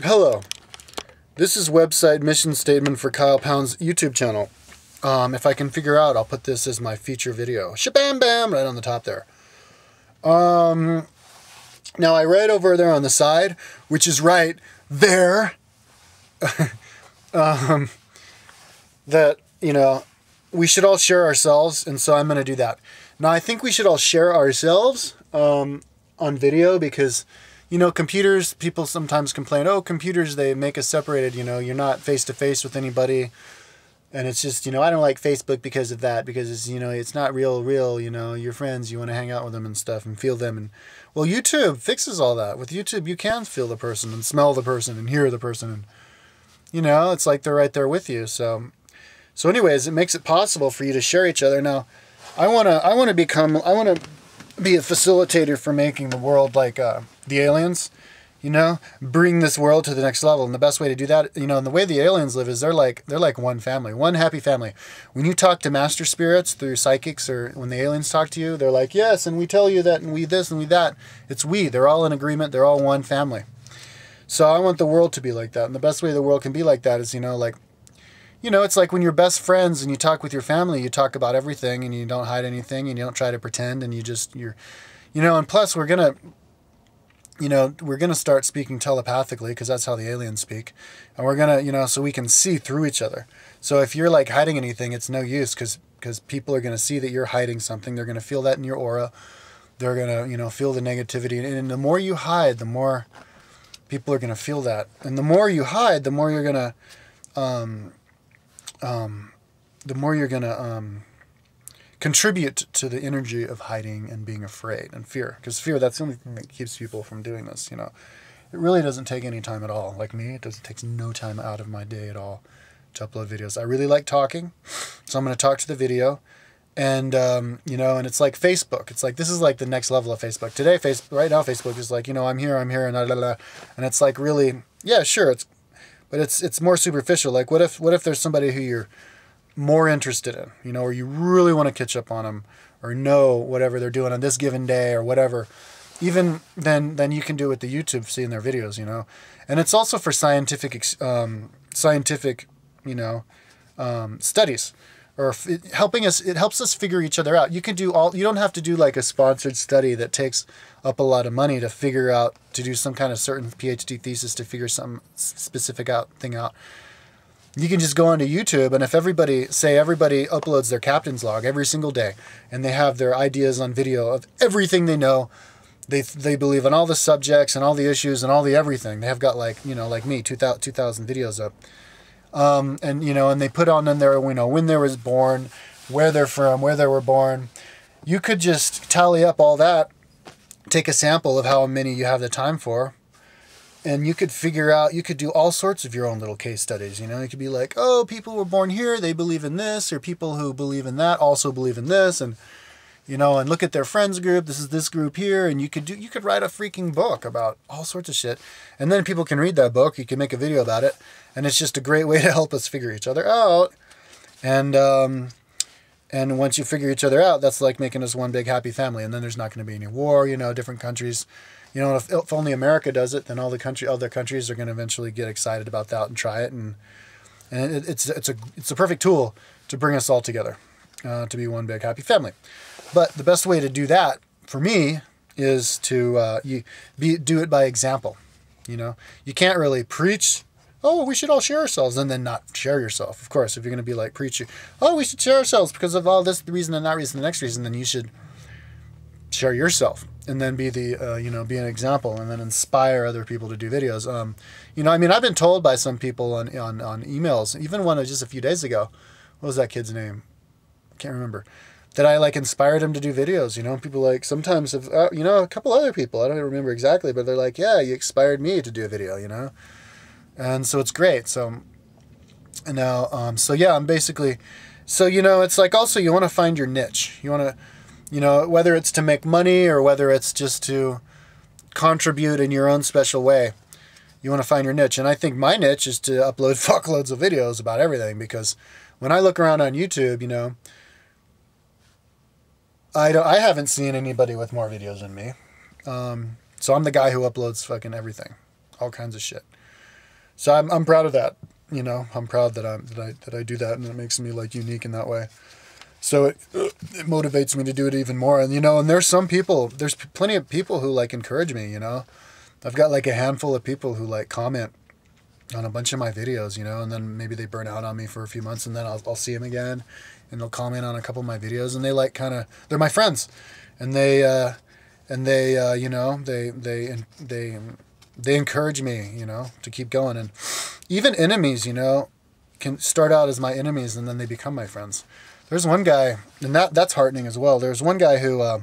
Hello, this is website mission statement for Kyle Pound's YouTube channel. If I can figure out, I'll put this as my feature video. Shabam bam, right on the top there. Now I read over there on the side, which is right there, that, you know, we should all share ourselves, and so I'm going to do that. Now I think we should all share ourselves on video because, you know, computers, people sometimes complain, oh, computers, they make us separated, you know, you're not face to face with anybody. And it's just, you know, I don't like Facebook because of that, because it's, you know, it's not real, you know, your friends, you want to hang out with them and stuff and feel them. And well, YouTube fixes all that. With YouTube, you can feel the person and smell the person and hear the person. And, you know, it's like they're right there with you. So anyways, it makes it possible for you to share each other. Now, I want to be a facilitator for making the world like the aliens, you know, bring this world to the next level. And the best way to do that, you know, and the way the aliens live is they're like one family, one happy family. When you talk to master spirits through psychics, or when the aliens talk to you, they're like, yes, and we tell you that, and we this and we that. It's we. They're all in agreement. They're all one family. So I want the world to be like that. And the best way the world can be like that is, you know, like, you know, it's like when you're best friends and you talk with your family, you talk about everything and you don't hide anything and you don't try to pretend, and you're, you know, and plus we're going to start speaking telepathically, because that's how the aliens speak. And we're going to, you know, so we can see through each other. So if you're like hiding anything, it's no use, because people are going to see that you're hiding something. They're going to feel that in your aura. They're going to, you know, feel the negativity. And the more you hide, the more people are going to feel that. And the more you hide, the more you're going to, contribute to the energy of hiding and being afraid and fear. Because fear, that's the only thing that keeps people from doing this, you know. It really doesn't take any time at all. Like me, it takes no time out of my day at all to upload videos. I really like talking, so I'm going to talk to the video. And, you know, and it's like Facebook. It's like, this is like the next level of Facebook. Today, right now, Facebook is like, you know, I'm here, and blah, blah, blah. And it's like really, yeah, sure, but it's more superficial. Like, what if there's somebody who you're more interested in, you know, or you really want to catch up on them or know whatever they're doing on this given day or whatever, even then you can do it with the YouTube, seeing their videos, you know. And it's also for scientific, you know, studies, or it helps us figure each other out. You can do you don't have to do like a sponsored study that takes up a lot of money to figure out, to do some kind of certain PhD thesis to figure some specific thing out. You can just go onto YouTube, and if everybody uploads their captain's log every single day, and they have their ideas on video of everything they know, they believe in all the subjects and all the issues and all the everything. They have got, like, you know, like me, 2,000 videos up. And, you know, and they put on in there, you know, when they was born, where they're from, where they were born. You could just tally up all that, take a sample of how many you have the time for, and you could figure out, you could do all sorts of your own little case studies, you know. You could be like, oh, people were born here, they believe in this, or people who believe in that also believe in this, and, you know, and look at their friends group, this is this group here, and you could write a freaking book about all sorts of shit, and then people can read that book, you can make a video about it, and it's just a great way to help us figure each other out. And once you figure each other out, that's like making us one big happy family, and then there's not going to be any war, you know, different countries. You know, if only America does it, then all the other countries are going to eventually get excited about that and try it, and it's a perfect tool to bring us all together, to be one big happy family. But the best way to do that for me is to do it by example. You know, you can't really preach, oh, we should all share ourselves, and then not share yourself. Of course, if you're going to be like preaching, oh, we should share ourselves because of all this reason and that reason, the next reason, then you should share yourself, and then be the, you know, be an example, and then inspire other people to do videos. You know, I mean, I've been told by some people on emails, even one just a few days ago, what was that kid's name? I can't remember, that I like inspired him to do videos, you know. People like sometimes have, you know, a couple other people, I don't remember exactly, but they're like, yeah, you inspired me to do a video, you know. And so it's great. So now, so yeah, I'm basically, so, you know, it's like also you want to find your niche. You want to, you know, whether it's to make money or whether it's just to contribute in your own special way, you want to find your niche. And I think my niche is to upload fuckloads of videos about everything, because when I look around on YouTube, you know, I haven't seen anybody with more videos than me. So I'm the guy who uploads fucking everything, all kinds of shit. So I'm proud of that. You know, I'm proud that I do that, and it makes me like unique in that way. So it motivates me to do it even more. And, you know, and there's plenty of people who like encourage me, you know. I've got like a handful of people who like comment on a bunch of my videos, you know, and then maybe they burn out on me for a few months, and then I'll see them again, and they'll comment on a couple of my videos, and they like they're my friends, and they you know, they encourage me, you know, to keep going. And even enemies, you know, can start out as my enemies, and then they become my friends. There's one guy, and that's heartening as well. There's one guy who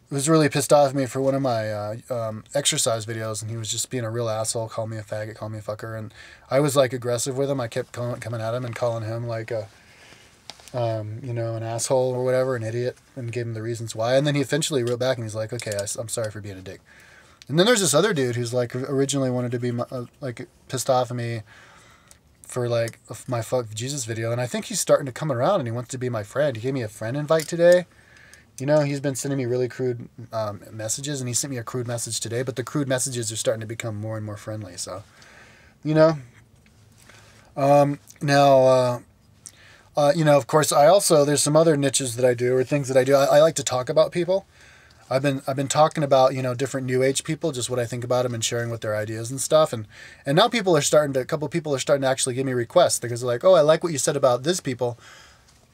was really pissed off at me for one of my exercise videos, and he was just being a real asshole, called me a faggot, called me a fucker, and I was like aggressive with him. I kept coming at him and calling him like a, you know, an asshole or whatever, an idiot, and gave him the reasons why. And then he eventually wrote back and he's like, okay, I'm sorry for being a dick. And then there's this other dude who's like originally wanted to be like pissed off at me for like my Fuck Jesus video, and I think he's starting to come around and he wants to be my friend. He gave me a friend invite today. You know, he's been sending me really crude messages, and he sent me a crude message today, but the crude messages are starting to become more and more friendly. So, you know, now, you know, of course, there's some other niches that I do, or things that I do. I like to talk about people. I've been talking about, you know, different new age people, just what I think about them, and sharing what their ideas and stuff. And now a couple people are starting to actually give me requests, because they're like, oh, I like what you said about this people.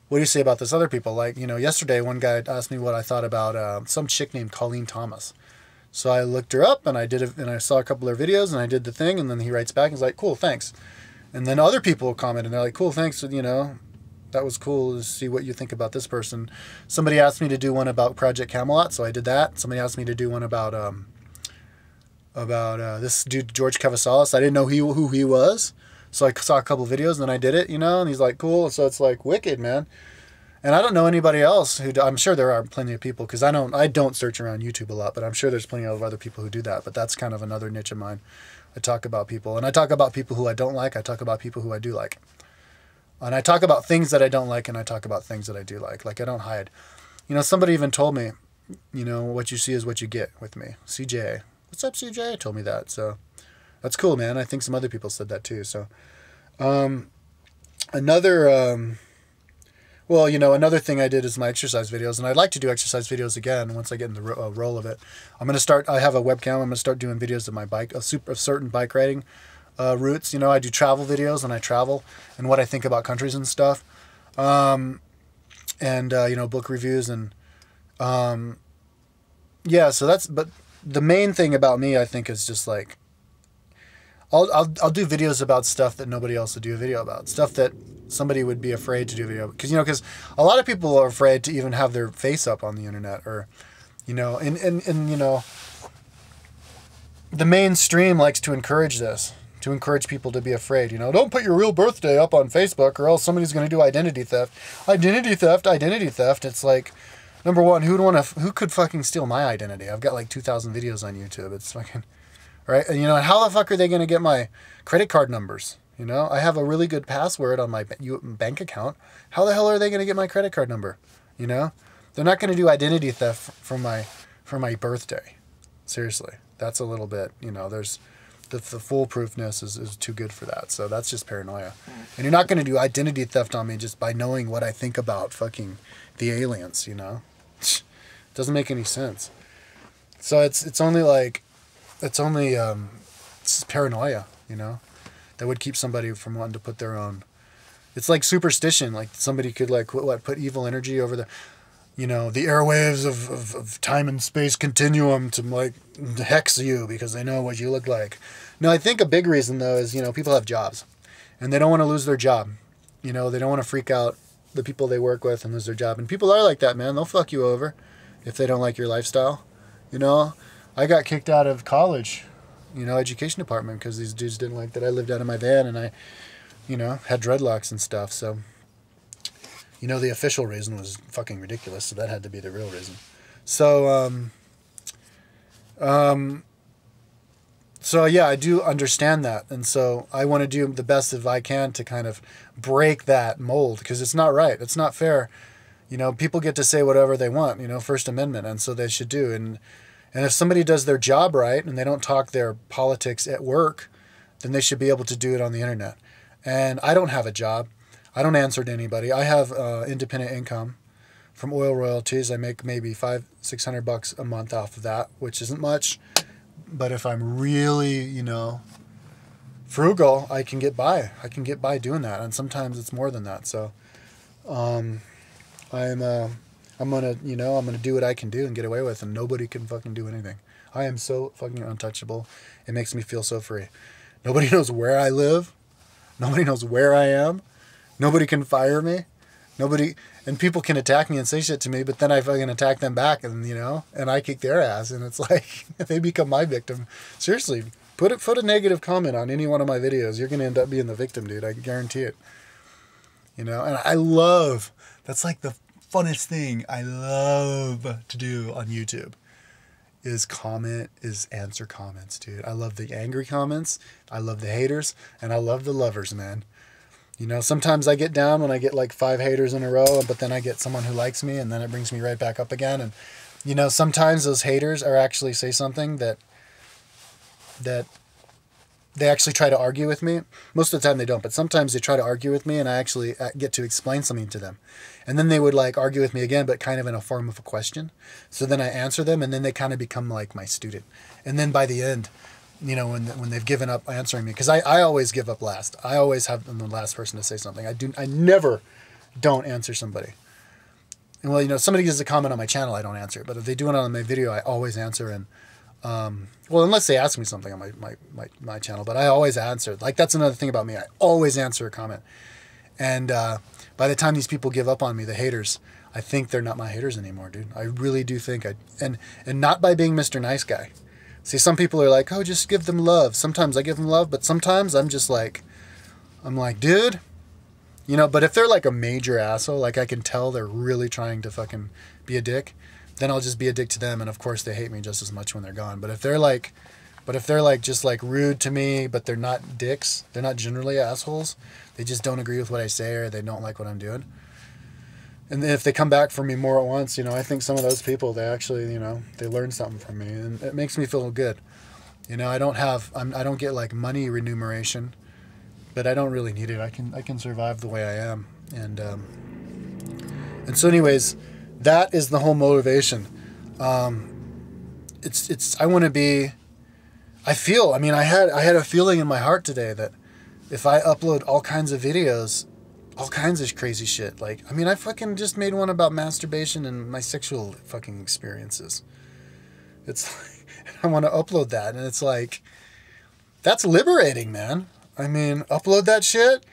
What do you say about this other people? Like, you know, yesterday one guy asked me what I thought about some chick named Colleen Thomas. So I looked her up, and I saw a couple of her videos, and I did the thing, and then he writes back and he's like, cool, thanks. And then other people comment, and they're like, cool, thanks, you know, that was cool to see what you think about this person. Somebody asked me to do one about Project Camelot, so I did that. Somebody asked me to do one about this dude, George Cavasalis. I didn't know who he was. So I saw a couple videos, and then I did it, you know, and he's like, cool. So it's like wicked, man. And I don't know anybody else I'm sure there are plenty of people, because I don't search around YouTube a lot, but I'm sure there's plenty of other people who do that. But that's kind of another niche of mine. I talk about people, and I talk about people who I don't like. I talk about people who I do like. And I talk about things that I don't like, and I talk about things that I do like. Like, I don't hide. You know, somebody even told me, you know, what you see is what you get with me. CJ. What's up, CJ? Told me that. So that's cool, man. I think some other people said that too. So well, you know, another thing I did is my exercise videos, and I'd like to do exercise videos again once I get in the roll of it. I have a webcam. I'm going to start doing videos of my bike, of certain bike riding routes. You know, I do travel videos, and I travel and what I think about countries and stuff. You know, book reviews, and yeah, so but the main thing about me, I think, is just like, I'll do videos about stuff that nobody else would do a video about. Stuff that somebody would be afraid to do a video, because a lot of people are afraid to even have their face up on the internet, or, you know, and you know, the mainstream likes to encourage this, to encourage people to be afraid. You know, don't put your real birthday up on Facebook, or else somebody's going to do identity theft. Identity theft. It's like, number one, who could fucking steal my identity? I've got like 2,000 videos on YouTube. It's fucking, right? And, you know, how the fuck are they going to get my credit card numbers? You know, I have a really good password on my bank account. How the hell are they going to get my credit card number? You know, they're not going to do identity theft for my birthday. Seriously, that's a little bit, you know, there's the foolproofness is too good for that. So that's just paranoia. And you're not going to do identity theft on me just by knowing what I think about fucking the aliens, you know? It doesn't make any sense. So it's paranoia, you know, that would keep somebody from wanting to put their own. It's like superstition. Like, somebody could like put evil energy over the, you know, the airwaves of time and space continuum to like hex you because they know what you look like. No, I think a big reason though is, you know, people have jobs, and they don't want to lose their job. You know, they don't want to freak out the people they work with and lose their job. And people are like that, man. They'll fuck you over if they don't like your lifestyle. You know, I got kicked out of college, you know, education department, because these dudes didn't like that I lived out of my van and I, you know, had dreadlocks and stuff. So, you know, the official reason was fucking ridiculous, so that had to be the real reason. So, so yeah, I do understand that, and so I want to do the best if I can to kind of break that mold, because it's not right, it's not fair. You know, people get to say whatever they want, you know, First Amendment, and so they should do. And if somebody does their job right and they don't talk their politics at work, then they should be able to do it on the internet. And I don't have a job. I don't answer to anybody. I have independent income from oil royalties. I make maybe $500-600 a month off of that, which isn't much. But if I'm really, you know, frugal, I can get by. I can get by doing that, and sometimes it's more than that. So, I'm gonna, you know, I'm gonna do what I can do and get away with, and nobody can fucking do anything. I am so fucking untouchable. It makes me feel so free. Nobody knows where I live. Nobody knows where I am. Nobody can fire me. Nobody, and people can attack me and say shit to me, but then I fucking attack them back, and you know, and I kick their ass, and it's like they become my victim. Seriously, put a negative comment on any one of my videos, you're gonna end up being the victim, dude. I guarantee it. You know, and I love, that's like the funnest thing I love to do on YouTube is answer comments, dude. I love the angry comments, I love the haters, and I love the lovers, man. You know, sometimes I get down when I get like 5 haters in a row, but then I get someone who likes me, and then it brings me right back up again. And, you know, sometimes those haters are actually say something that they actually try to argue with me. Most of the time they don't, but sometimes they try to argue with me, and I actually get to explain something to them. And then they would like argue with me again, but kind of in a form of a question. So then I answer them, and then they kind of become like my student. And then by the end, you know, when they've given up answering me, because I always give up last. I always have been the last person to say something. I never don't answer somebody. And well, you know, somebody gives a comment on my channel, I don't answer it. But if they do it on my video, I always answer. And well, unless they ask me something on my channel, but I always answer. Like, that's another thing about me. I always answer a comment. And by the time these people give up on me, the haters, I think they're not my haters anymore, dude. I really do think and not by being Mr. Nice Guy. See, some people are like, oh, just give them love. Sometimes I give them love, but sometimes I'm just like, dude, you know, but if they're like a major asshole, like I can tell they're really trying to fucking be a dick, then I'll just be a dick to them. And of course they hate me just as much when they're gone. But if they're like just like rude to me, but they're not dicks, they're not generally assholes, they just don't agree with what I say, or they don't like what I'm doing. And if they come back for me more at once, you know, I think some of those people, they actually, you know, they learn something from me, and it makes me feel good. You know, I don't get like money remuneration, but I don't really need it. I can survive the way I am. And so anyways, that is the whole motivation. I want to be, I had a feeling in my heart today that if I upload all kinds of videos, all kinds of crazy shit. Like, I fucking just made one about masturbation and my sexual fucking experiences. It's like, I want to upload that, and it's like, that's liberating, man. Upload that shit,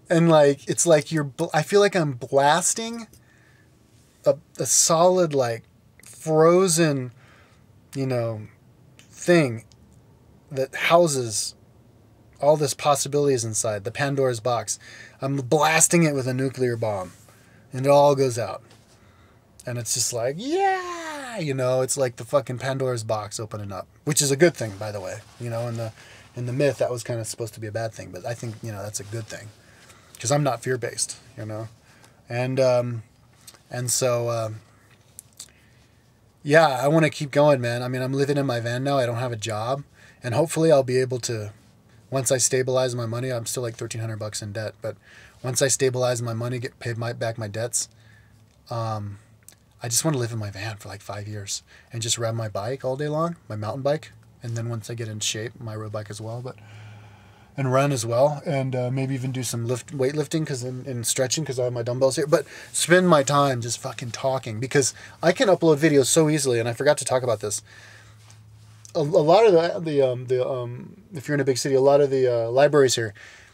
and like, it's like I feel like I'm blasting a solid, like, frozen, you know, thing that houses all this possibilities inside, the Pandora's box. I'm blasting it with a nuclear bomb, and it all goes out. And it's just like, yeah, you know, it's like the fucking Pandora's box opening up, which is a good thing, by the way. You know, in the myth, that was kind of supposed to be a bad thing, but I think, you know, that's a good thing, because I'm not fear-based, you know. And so, yeah, I want to keep going, man. I'm living in my van now. I don't have a job, and hopefully I'll be able to, once I stabilize my money, I'm still like $1,300 in debt, but once I stabilize my money, get paid back my debts, I just want to live in my van for like 5 years and just ride my bike all day long, my mountain bike, and then once I get in shape, my road bike as well, and run as well, and maybe even do some weightlifting and stretching, because I have my dumbbells here, but spend my time just fucking talking, because I can upload videos so easily. And I forgot to talk about this. A lot of if you're in a big city, a lot of the libraries here,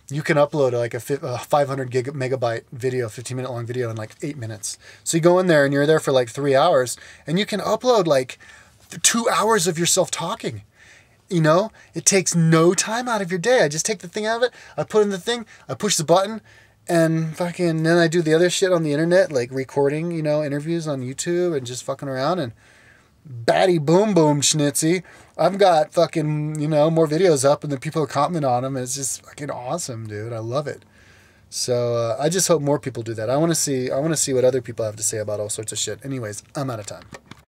you can upload like a 500 megabyte video, 15-minute long video in like 8 minutes. So you go in there and you're there for like 3 hours, and you can upload like 2 hours of yourself talking. You know, it takes no time out of your day. I just take the thing out of it, I put in the thing, I push the button, and fucking then I do the other shit on the internet, like recording, you know, interviews on YouTube and just fucking around, and batty boom boom schnitzy, I've got fucking, you know, more videos up, and the people are commenting on them, and it's just fucking awesome, dude. I love it. So I just hope more people do that. I want to see what other people have to say about all sorts of shit. Anyways, I'm out of time.